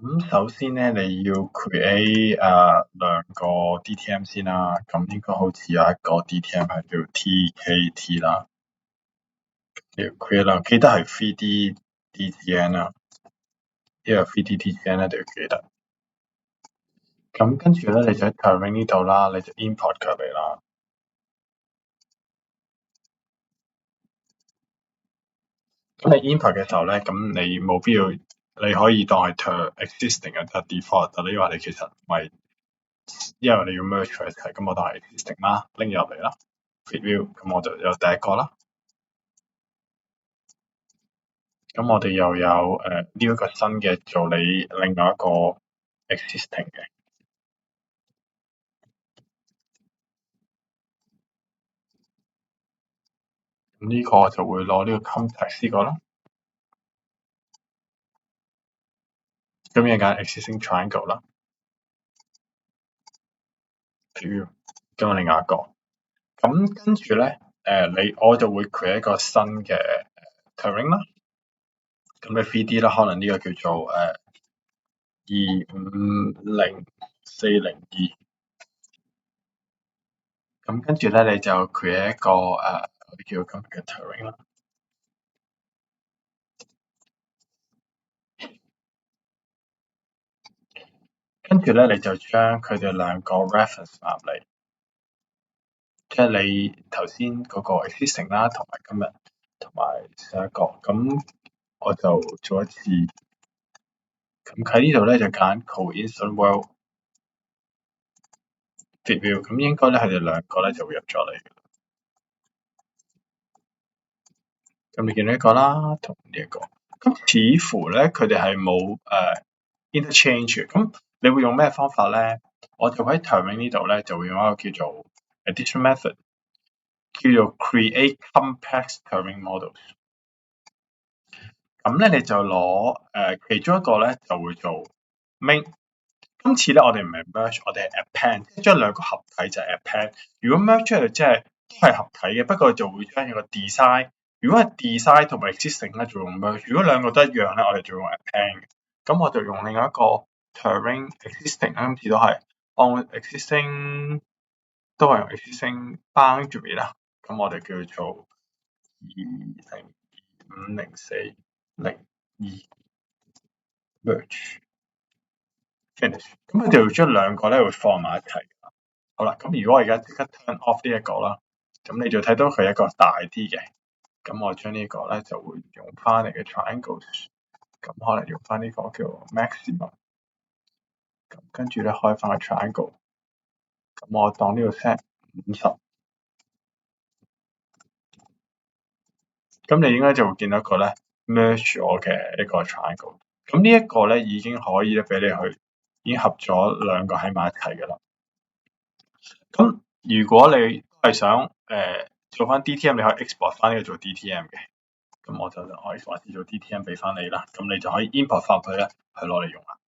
咁首先咧，你要 create 兩個 DTM 先啦。咁應該好似有一個 DTM 係叫 TKT 啦。要 create 啦，記得係 3D DTN 啦。因為 3D DTN 咧，就要記得。咁跟住咧，你就喺 Terrain 呢度啦，你就 import 佢嚟啦。咁你 import 嘅時候咧，咁你冇必要，你可以當係 existing 嘅 default，但係因為你其實唔係，因為你要 merge 佢一齊，咁我當係 existing 啦，拎入嚟啦 ，preview，咁我就有第一個啦。咁我哋又有呢一個新嘅做你另外一個 existing 嘅，咁呢個就會攞呢個 context 呢個啦。咁而家 existing triangle 啦 ，preview，咁我另外一個。咁跟住咧，我就會 create 一個新嘅 terrain 啦。咁你 3D 啦，可能呢個叫做25042。咁跟住咧，你就 create 一個我哋叫今日嘅 terrain 啦。跟住咧，你就將佢哋兩個 reference 入嚟，即係你頭先嗰個 existing 啦，同埋今日同埋上一個。咁我就做一次。咁喺呢度咧就揀 coincident world preview，咁應該咧佢哋兩個咧就會入咗嚟。咁你見到一個啦，同呢一個。咁似乎咧佢哋係冇interchange 嘅。咁你會用咩方法咧？我就喺 terrain 呢度咧就會用一個叫做 addition method，叫做 create complex terrain models。咁咧你就攞其中一個咧就會做 main。今次咧我哋唔係 merge，我哋係 append，即係將兩個合體就係 append。如果 merge 出嚟即係都係合體嘅，不過就會將一個 design。如果係 design 同埋 existing 咧，就用 merge。如果兩個都一樣咧，我哋就用 append。咁我就用另外一個 terrain existing，今次都係按 existing 都係用 existing boundary 啦。咁我哋叫做20250402 merge finish。咁佢就要將兩個咧會放埋一齊。好啦，咁如果我而家即刻 turn off 呢一個啦，咁你就睇到佢一個大啲嘅。咁我將呢個咧就會用翻嚟嘅 triangles， 咁可能用翻呢個叫 maximum。咁跟住咧開翻個 triangle， 咁我當呢個 set 50。咁你應該就會見到一個咧 merge 咗嘅一個 triangle。咁呢一個咧已經可以咧俾你去已經合咗兩個喺埋一齊嘅啦。咁如果你係想做翻 DTM， 你可以 export 翻呢個做 DTM 嘅。咁我就可以還是做 DTM 俾翻你啦。咁你就可以 import 翻去咧，去攞嚟用啦。